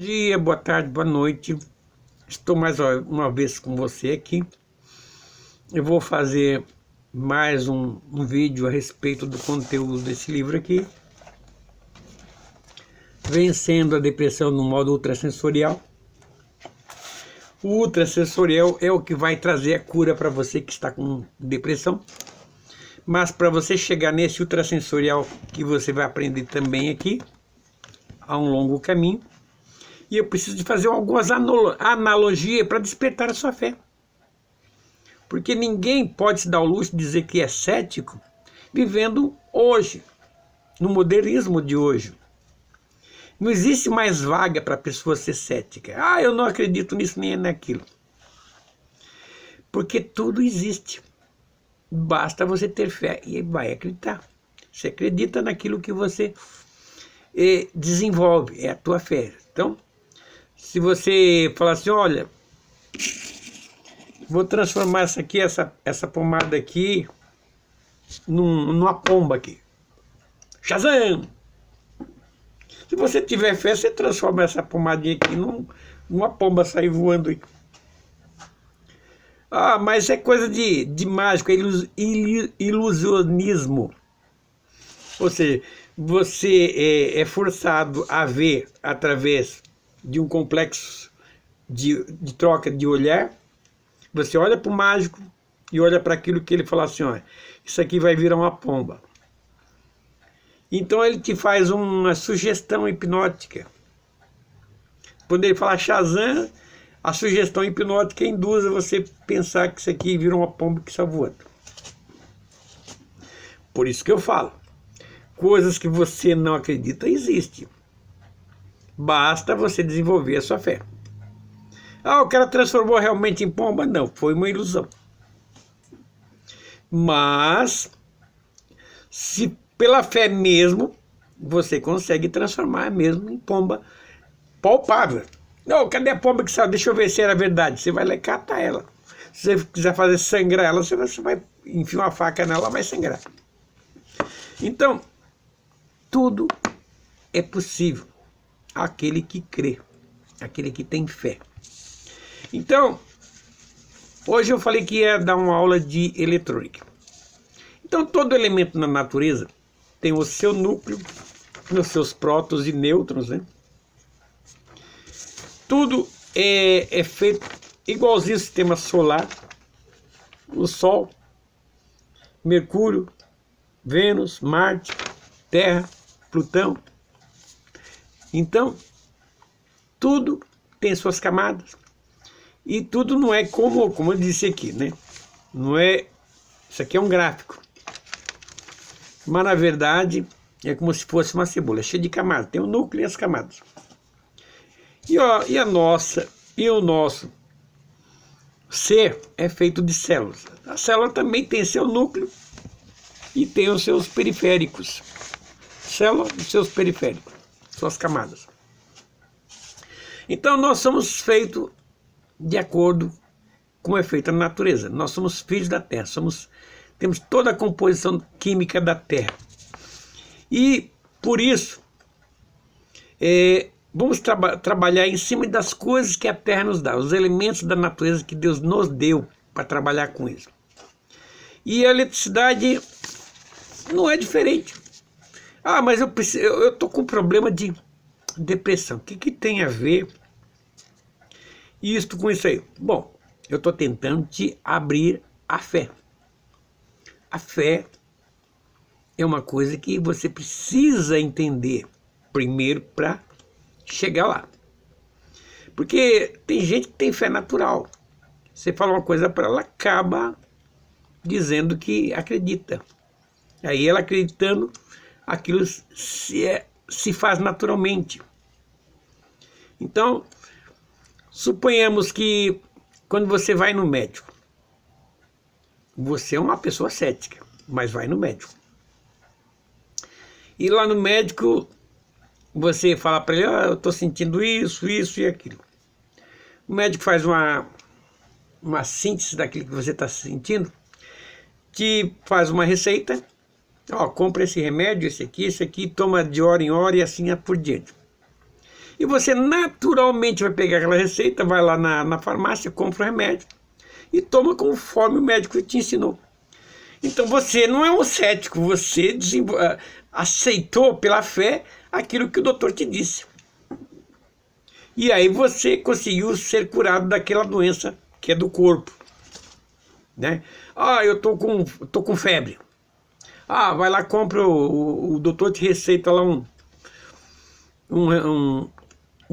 Bom dia, boa tarde, boa noite. Estou mais uma vez com você aqui. Eu vou fazer mais um vídeo a respeito do conteúdo desse livro aqui, Vencendo a Depressão no Modo Ultrasensorial. O ultrasensorial é o que vai trazer a cura para você que está com depressão. Mas para você chegar nesse ultrasensorial que você vai aprender também aqui, há um longo caminho. E eu preciso de fazer algumas analogias para despertar a sua fé. Porque ninguém pode se dar o luxo de dizer que é cético vivendo hoje, no modernismo de hoje. Não existe mais vaga para a pessoa ser cética. Ah, eu não acredito nisso nem naquilo. Porque tudo existe. Basta você ter fé e vai acreditar. Você acredita naquilo que você desenvolve, é a tua fé. Então, se você falar assim, olha, vou transformar essa pomada aqui numa pomba aqui. Shazam! Se você tiver fé, você transforma essa pomadinha aqui numa pomba sair voando aí. Ah, mas é coisa de mágico, é ilusionismo. Ou seja, você é forçado a ver através de um complexo de troca de olhar. Você olha para o mágico e olha para aquilo que ele fala assim, ó, isso aqui vai virar uma pomba. Então ele te faz uma sugestão hipnótica. Quando ele fala Shazam, a sugestão hipnótica induz a você pensar que isso aqui vira uma pomba que está voando. Por isso que eu falo, coisas que você não acredita existem. Basta você desenvolver a sua fé. Ah, o cara transformou realmente em pomba? Não, foi uma ilusão. Mas, se pela fé mesmo, você consegue transformar mesmo em pomba palpável. Não, cadê a pomba que saiu? Deixa eu ver se era verdade. Você vai lá e cata ela. Se você quiser fazer sangrar ela, você vai enfiar uma faca nela, ela vai sangrar. Então, tudo é possível. Aquele que crê, aquele que tem fé. Então, hoje eu falei que ia dar uma aula de eletrônica. Então, todo elemento na natureza tem o seu núcleo, os seus prótons e nêutrons, né? Tudo é feito igualzinho ao sistema solar, o Sol, Mercúrio, Vênus, Marte, Terra, Plutão. Então, tudo tem suas camadas. E tudo não é como eu disse aqui, né? Não é... Isso aqui é um gráfico. Mas, na verdade, é como se fosse uma cebola, cheia de camadas. Tem o núcleo e as camadas. E o nosso ser é feito de células. A célula também tem seu núcleo e tem os seus periféricos. Célula e seus periféricos, suas camadas. Então, nós somos feitos de acordo com é feita a natureza. Nós somos filhos da Terra, temos toda a composição química da Terra. E, por isso, vamos trabalhar em cima das coisas que a Terra nos dá, os elementos da natureza que Deus nos deu para trabalhar com isso. E a eletricidade não é diferente. Ah, mas eu estou com problema de depressão. O que tem a ver isto com isso aí? Bom, eu estou tentando te abrir a fé. A fé é uma coisa que você precisa entender primeiro para chegar lá. Porque tem gente que tem fé natural. Você fala uma coisa para ela, acaba dizendo que acredita. Aí ela acreditando, aquilo se faz naturalmente. Então, suponhamos que quando você vai no médico, você é uma pessoa cética, mas vai no médico. E lá no médico, você fala para ele, eu estou sentindo isso e aquilo. O médico faz uma síntese daquilo que você está sentindo, te faz uma receita, compra esse remédio, esse aqui, toma de hora em hora e assim por diante. E você naturalmente vai pegar aquela receita, vai lá na farmácia, compra o remédio e toma conforme o médico te ensinou. Então você não é um cético, você aceitou pela fé aquilo que o doutor te disse. E aí você conseguiu ser curado daquela doença que é do corpo, né? Ah, eu tô com febre. Ah, vai lá, compra, o doutor te receita lá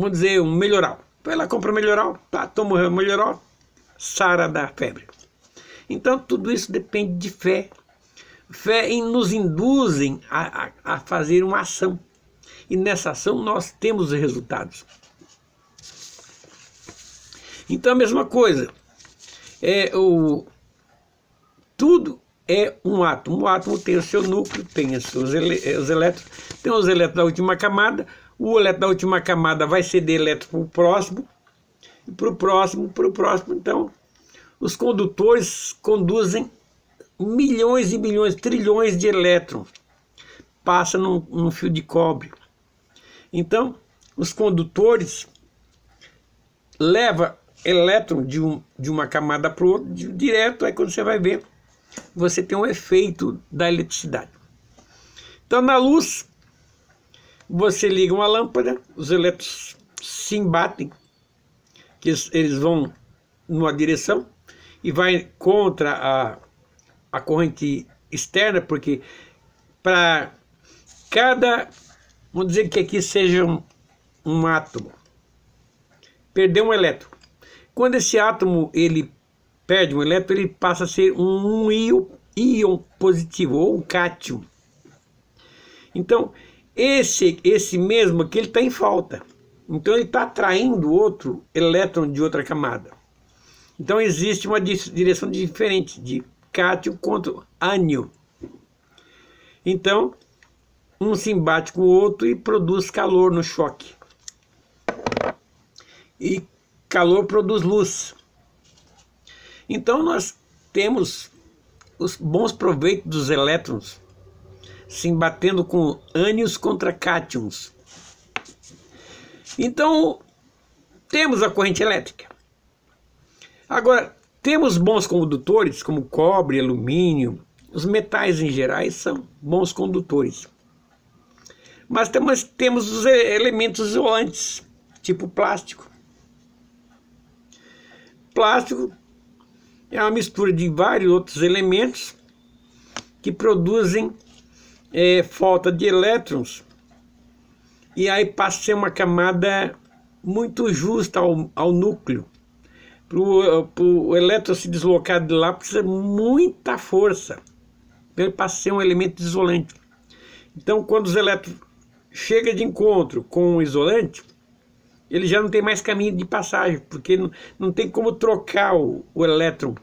vamos dizer, um melhoral. Vai lá, compra um melhoral, tá, toma o melhoral, sara da febre. Então tudo isso depende de fé. Fé nos induzem a fazer uma ação. E nessa ação nós temos resultados. Então a mesma coisa. Tudo é um átomo. O átomo tem o seu núcleo, tem os elétrons. Tem os elétrons da última camada. O elétron da última camada vai ceder elétron para o próximo. E para o próximo, Então, os condutores conduzem milhões e milhões, trilhões de elétrons. Passa num fio de cobre. Então, os condutores levam elétron de uma camada para o outro, direto, aí quando você vai ver, você tem um efeito da eletricidade. Então, na luz, você liga uma lâmpada, os elétrons se embatem, que eles vão numa direção e vai contra a corrente externa, porque para cada, vamos dizer que aqui seja um átomo, perder um elétron. Quando esse átomo ele perde um elétron, ele passa a ser um íon positivo, ou um cátion. Então, esse mesmo aqui, ele está em falta. Então, ele está atraindo outro elétron de outra camada. Então, existe uma direção diferente de cátion contra ânion. Então, um se embate com o outro e produz calor no choque. E calor produz luz. Então nós temos os bons proveitos dos elétrons se embatendo com ânions contra cátions. Então temos a corrente elétrica. Agora, temos bons condutores como cobre, alumínio. Os metais em geral são bons condutores. Mas temos os elementos isolantes, tipo plástico. Plástico é uma mistura de vários outros elementos que produzem falta de elétrons, e aí passa a ser uma camada muito justa ao núcleo. Para o elétron se deslocar de lá precisa muita força. Ele passa a ser um elemento isolante. Então, quando os elétrons chegam de encontro com o isolante, ele já não tem mais caminho de passagem, porque não tem como trocar o elétron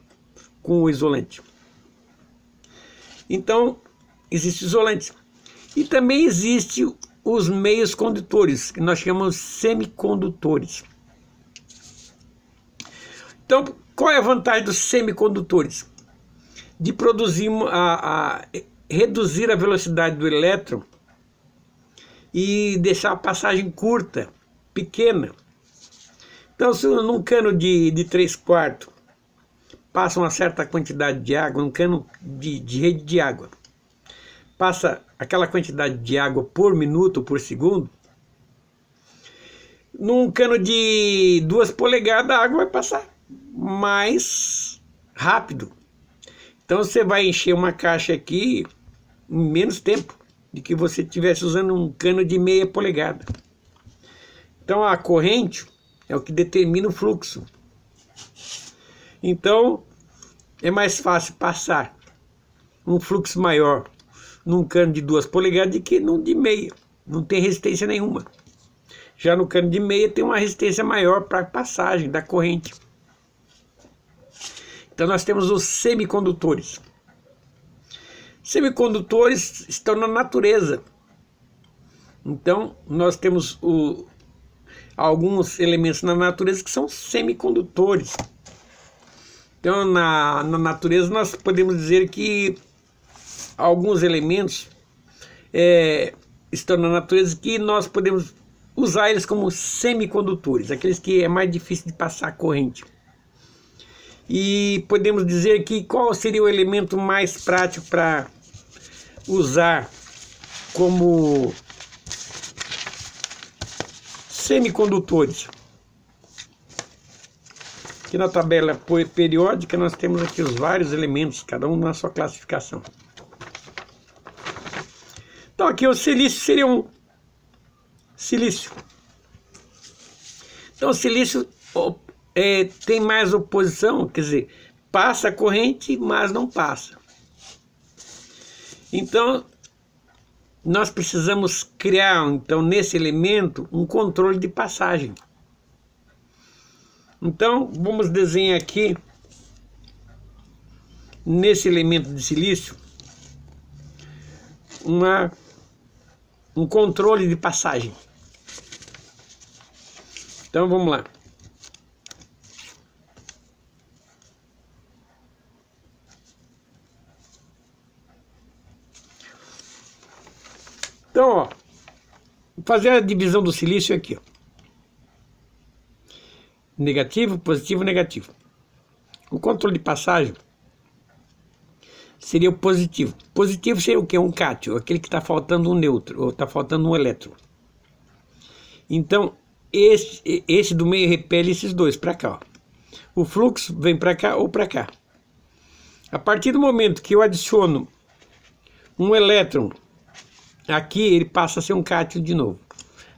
com o isolante. Então, existe isolante. E também existem os meios condutores, que nós chamamos semicondutores. Então, qual é a vantagem dos semicondutores? De produzir, reduzir a velocidade do elétron e deixar a passagem curta, pequena. Então, se num cano de 3/4 passa uma certa quantidade de água, num cano de rede de água, passa aquela quantidade de água por minuto, por segundo, num cano de 2 polegadas a água vai passar mais rápido. Então você vai encher uma caixa aqui em menos tempo do que você estivesse usando um cano de meia polegada. Então a corrente é o que determina o fluxo. Então é mais fácil passar um fluxo maior num cano de 2 polegadas do que num de meia. Não tem resistência nenhuma. Já no cano de meia tem uma resistência maior para a passagem da corrente. Então nós temos os semicondutores. Semicondutores estão na natureza. Então nós temos alguns elementos na natureza que são semicondutores. Então na natureza nós podemos dizer que alguns elementos estão na natureza que nós podemos usar eles como semicondutores, aqueles que é mais difícil de passar corrente. E podemos dizer que qual seria o elemento mais prático para usar como semicondutores. Aqui na tabela periódica nós temos aqui os vários elementos, cada um na sua classificação. Então aqui o silício seria um silício. Então o silício tem mais oposição, quer dizer, passa a corrente, mas não passa. Então nós precisamos criar, então, nesse elemento, um controle de passagem. Então, vamos desenhar aqui, nesse elemento de silício, um controle de passagem. Então, vamos lá. Então, ó, vou fazer a divisão do silício aqui, ó. Negativo, positivo, negativo. O controle de passagem seria o positivo. Positivo seria o quê? Um cátion, aquele que está faltando um nêutron, ou está faltando um elétron. Então, esse do meio repele esses dois para cá, ó. O fluxo vem para cá ou para cá. A partir do momento que eu adiciono um elétron aqui, ele passa a ser um cátion de novo.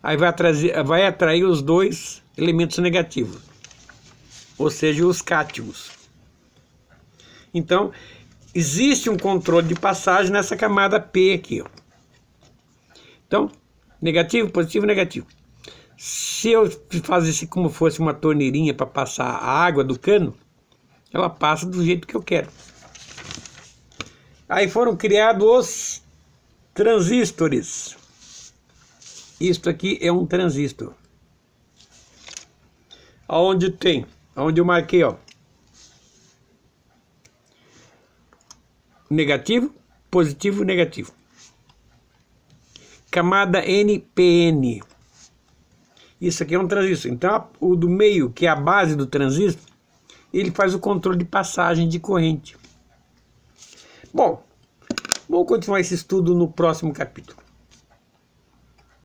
Aí vai atrair os dois elementos negativos, ou seja, os cátions. Então, existe um controle de passagem nessa camada P aqui, ó. Então, negativo, positivo, negativo. Se eu fizesse como fosse uma torneirinha para passar a água do cano, ela passa do jeito que eu quero. Aí foram criados os transistores. Isto aqui é um transistor. Aonde eu marquei, ó, negativo, positivo, negativo. Camada NPN. Isso aqui é um transistor. Então, o do meio, que é a base do transistor, ele faz o controle de passagem de corrente. Bom, vamos continuar esse estudo no próximo capítulo.